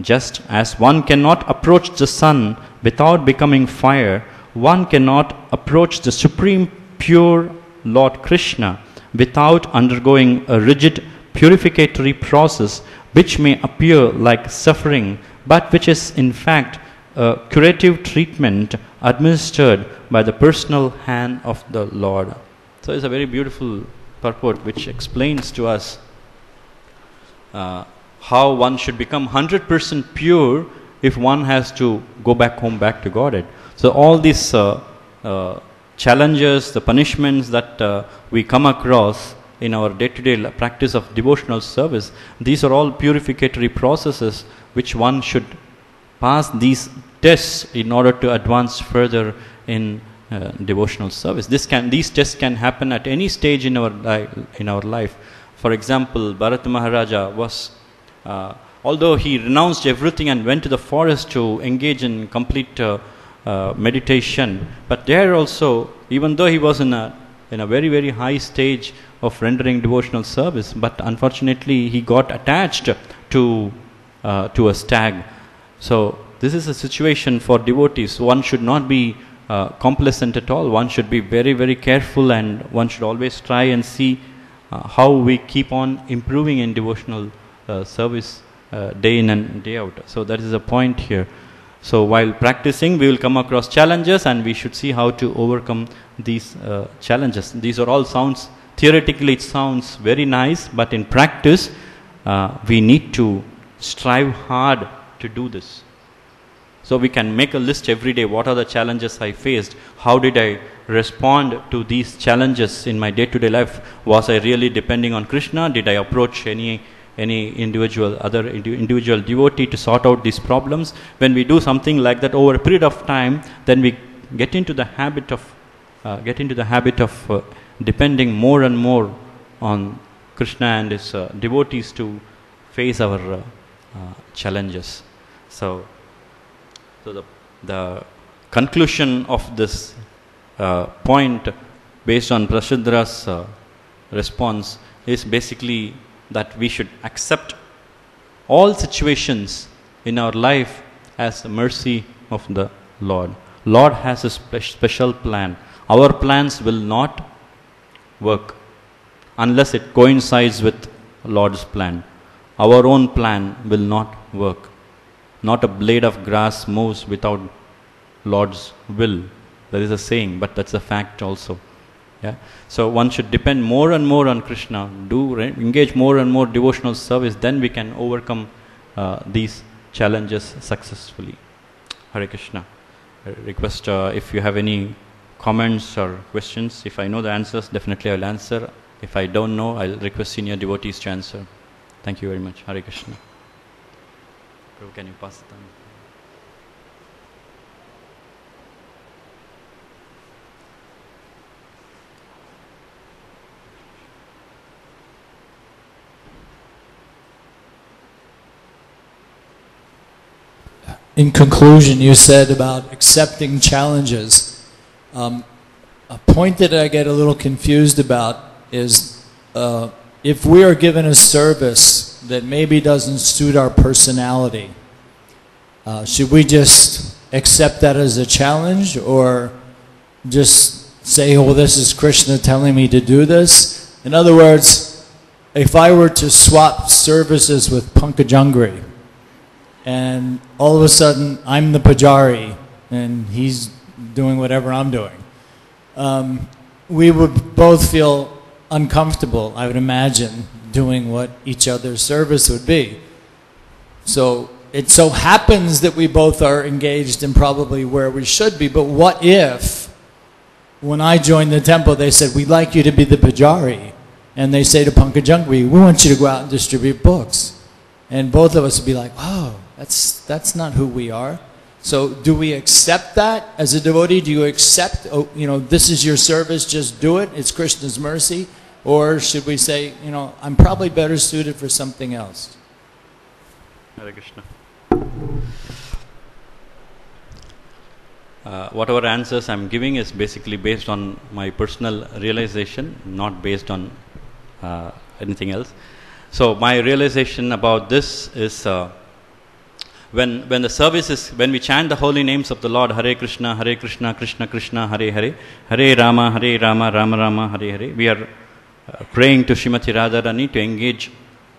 Just as one cannot approach the sun without becoming fire, one cannot approach the supreme pure Lord Krishna without undergoing a rigid purificatory process which may appear like suffering, but which is in fact a curative treatment administered by the personal hand of the Lord. So it's a very beautiful purport which explains to us how one should become 100% pure if one has to go back to Godhead. So all these challenges, the punishments that we come across in our day-to-day practice of devotional service, these are all purificatory processes which one should pass these tests in order to advance further in devotional service. These tests can happen at any stage in our life. For example, Bharata Maharaja was although he renounced everything and went to the forest to engage in complete meditation, but there also, even though he was in a very, very high stage of rendering devotional service, but unfortunately he got attached to a stag. So this is a situation for devotees. One should not be complacent at all. One should be very, very careful, and one should always try and see how we keep on improving in devotional service day in and day out. So that is the point here. So while practicing, we will come across challenges, and we should see how to overcome these challenges. These are all theoretically it sounds very nice, but in practice, we need to strive hard to do this. So we can make a list every day. What are the challenges I faced? How did I respond to these challenges in my day-to-day life? Was I really depending on Krishna? Did I approach any individual devotee to sort out these problems? When we do something like that over a period of time, then we get into the habit of depending more and more on Krishna and his devotees to face our challenges. So the conclusion of this point, based on Prashadra's response, is basically that we should accept all situations in our life as the mercy of the Lord. Lord has a special plan. Our plans will not work unless it coincides with Lord's plan. Our own plan will not work. Not a blade of grass moves without Lord's will. There is a saying, but that's a fact also. Yeah. So one should depend more and more on Krishna, engage more and more devotional service, then we can overcome these challenges successfully. Hare Krishna. I request if you have any comments or questions. If I know the answers, definitely I will answer. If I don't know, I'll request senior devotees to answer. Thank you very much. Hare Krishna. Can you pass it on? in conclusion, you said about accepting challenges. A point that I get a little confused about is if we are given a service that maybe doesn't suit our personality, should we just accept that as a challenge, or just say, oh, this is Krishna telling me to do this? In other words, if I were to swap services with Pankajangri, and all of a sudden I'm the pujari and he's doing whatever I'm doing, we would both feel uncomfortable, I would imagine, doing what each other's service would be. So it so happens that we both are engaged in probably where we should be, but what if, when I joined the temple, they said, we'd like you to be the pujari, and they say to Pankajangri, we want you to go out and distribute books. And both of us would be like, oh, that's not who we are. So do we accept that as a devotee? Do you accept, oh, this is your service, just do it, it's Krishna's mercy? Or should we say, I'm probably better suited for something else? Hare Krishna. Whatever answers I'm giving is basically based on my personal realization, not based on anything else. So my realization about this is when the service is, when we chant the holy names of the Lord, Hare Krishna, Krishna Krishna, Hare Hare, Hare Rama, Rama Rama, Hare Hare, we are praying to Srimati Radharani to engage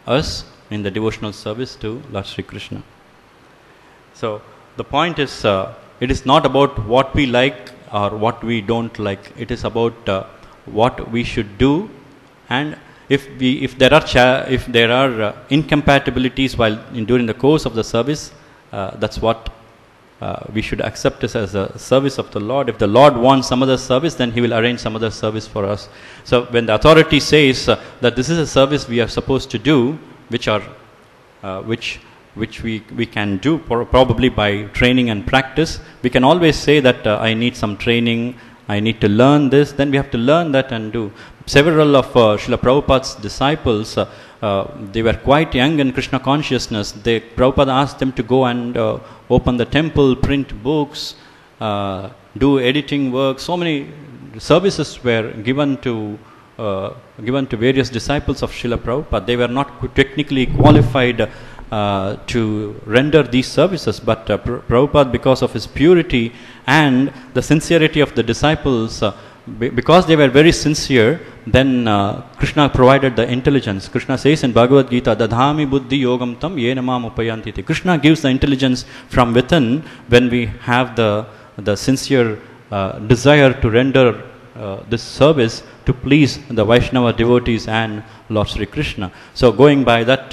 us in the devotional service to Lord Sri Krishna. So the point is, it is not about what we like or what we don't like. It is about what we should do, and if there are incompatibilities during the course of the service, that's what we should accept this as a service of the Lord. If the Lord wants some other service, then He will arrange some other service for us. So when the authority says that this is a service we are supposed to do, which we can do probably by training and practice, we can always say that I need some training, I need to learn this, then we have to learn that and do. Several of Srila Prabhupada's disciples, they were quite young in Krishna consciousness. Prabhupada asked them to go and open the temple, print books, do editing work. So many services were given to various disciples of Srila Prabhupada. They were not technically qualified to render these services, but Prabhupada, because of his purity and the sincerity of the disciples, because they were very sincere, then Krishna provided the intelligence. Krishna says in Bhagavad Gita, Dadhami buddhi yogam tam yena mam upayantiti. Krishna gives the intelligence from within when we have the sincere desire to render this service to please the Vaishnava devotees and Lord Sri Krishna. So going by that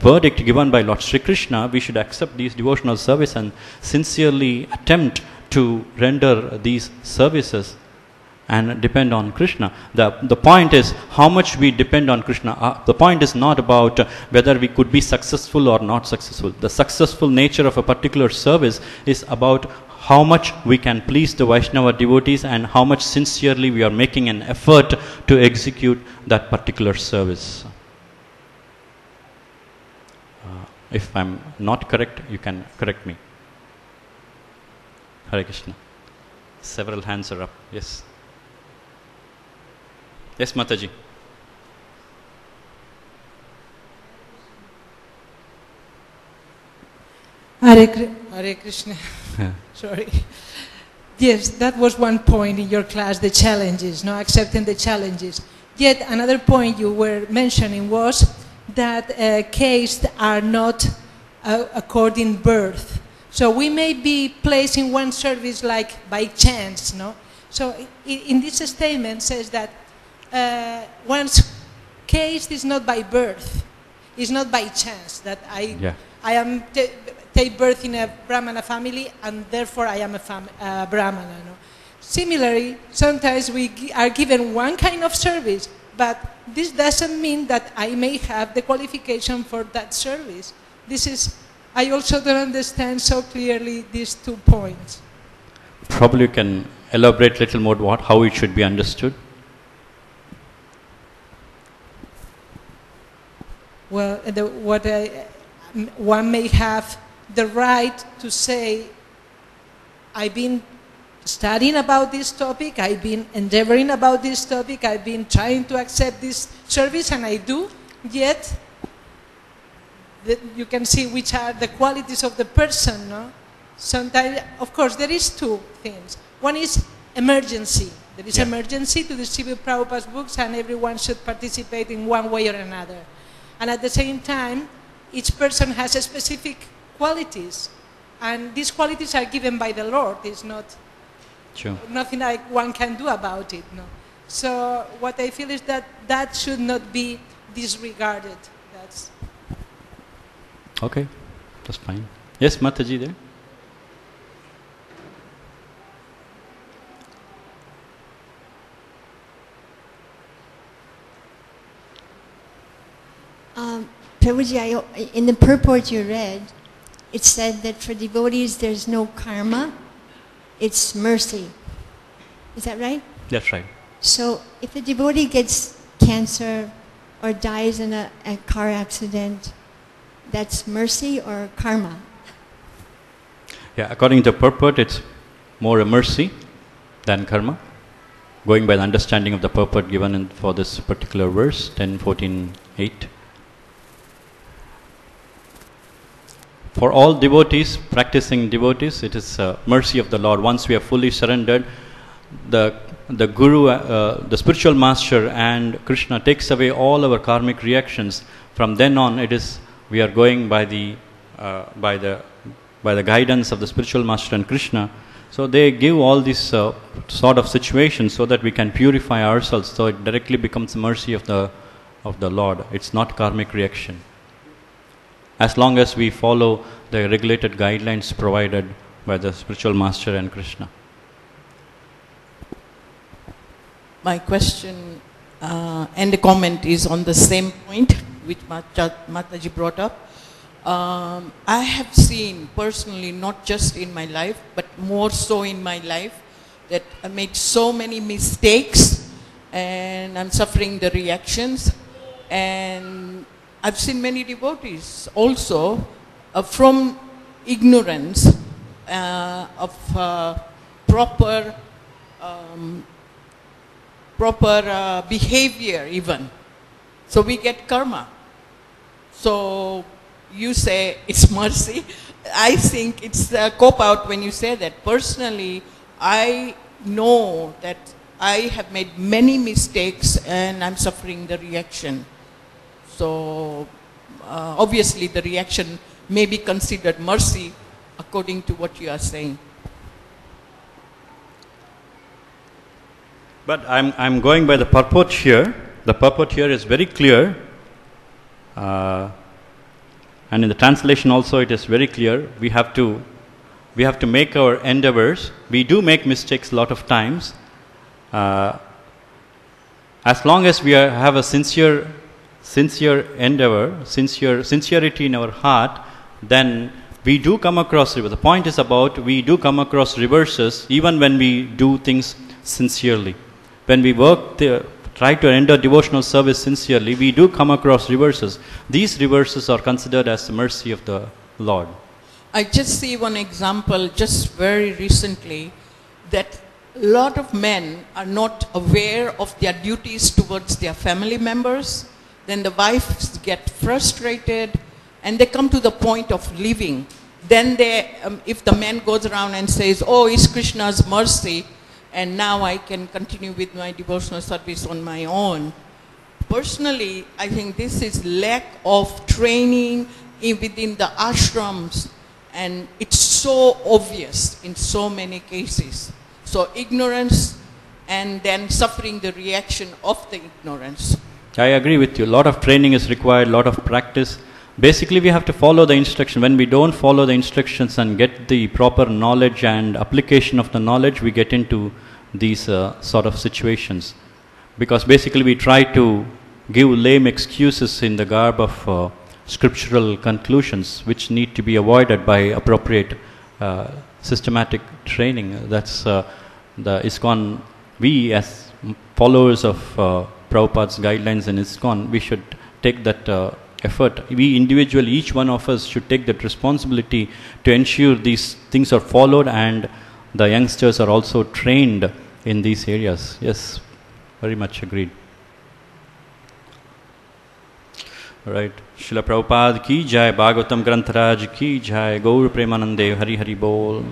verdict given by Lord Sri Krishna, we should accept these devotional service and sincerely attempt to render these services and depend on Krishna. The point is how much we depend on Krishna. The point is not about whether we could be successful or not successful. The successful nature of a particular service is about how much we can please the Vaishnava devotees and how much sincerely we are making an effort to execute that particular service. If I'm not correct, you can correct me. Hare Krishna. Several hands are up. Yes. Yes, Mataji. Hare Krishna. Sorry. Yes, that was one point in your class, the challenges, accepting the challenges. Yet another point you were mentioning was that castes are not according birth. So we may be placed in one service like by chance, no? So in this statement says that one's caste is not by birth, it's not by chance that I am take birth in a Brahmana family and therefore I am a Brahmana. No? Similarly, sometimes we are given one kind of service, but this doesn't mean that I may have the qualification for that service. I also don't understand so clearly these 2 points. Probably you can elaborate a little more how it should be understood. Well, one may have the right to say, I've been studying about this topic, I've been endeavoring about this topic, I've been trying to accept this service, and I do, yet you can see which are the qualities of the person, no? Sometimes, of course, there is two things. One is emergency. There is emergency to distribute Prabhupada's books, and everyone should participate in one way or another. And at the same time, each person has a specific qualities, and these qualities are given by the Lord. It's not nothing like one can do about it. No. So what I feel is that that should not be disregarded. That's okay. That's fine. Yes, Mataji there. Prabhuji, in the purport you read, it said that for devotees there's no karma, it's mercy. Is that right? That's right. So if a devotee gets cancer or dies in a car accident, that's mercy or karma? Yeah, according to purport, it's more a mercy than karma, going by the understanding of the purport given for this particular verse, 10:14:8. For all devotees, practicing devotees, it is mercy of the Lord. Once we are fully surrendered, the Guru, the spiritual master, and Krishna takes away all our karmic reactions. From then on, it is we are going by the guidance of the spiritual master and Krishna. So they give all these sort of situations so that we can purify ourselves. So it directly becomes mercy of the Lord. It's not karmic reaction. As long as we follow the regulated guidelines provided by the spiritual master and Krishna. My question and the comment is on the same point which Mataji brought up. I have seen personally, not just in my life, but more so in my life, that I made so many mistakes and I'm suffering the reactions. And I've seen many devotees also from ignorance of proper behavior even. So we get karma. So you say it's mercy. I think it's a cop-out when you say that. Personally, I know that I have made many mistakes and I'm suffering the reaction. So obviously the reaction may be considered mercy according to what you are saying. But I'm going by the purport here. The purport here is very clear. And in the translation also it is very clear. We have to make our endeavors. We do make mistakes a lot of times. As long as we have a sincere endeavor, sincerity in our heart, then we do come across reverses. The point is about we do come across reverses even when we do things sincerely. When we try to render devotional service sincerely, we do come across reverses. These reverses are considered as the mercy of the Lord. I just see one example just very recently that a lot of men are not aware of their duties towards their family members. Then the wives get frustrated and they come to the point of leaving. Then if the man goes around and says, oh, it's Krishna's mercy, and now I can continue with my devotional service on my own. Personally, I think this is lack of training within the ashrams, and it's so obvious in so many cases. So ignorance and then suffering the reaction of the ignorance. I agree with you. A lot of training is required, a lot of practice. Basically, we have to follow the instruction. When we don't follow the instructions and get the proper knowledge and application of the knowledge, we get into these sort of situations. Because basically we try to give lame excuses in the garb of scriptural conclusions, which need to be avoided by appropriate systematic training. That's the ISKCON. We as followers of Prabhupada's guidelines in ISKCON, we should take that effort. We individually, each one of us should take that responsibility to ensure these things are followed and the youngsters are also trained in these areas. Yes, very much agreed. Right. Srila Prabhupada ki jai, Bhagavatam Granth Raj ki jai, Gaur Premanande, Hari Hari Bol.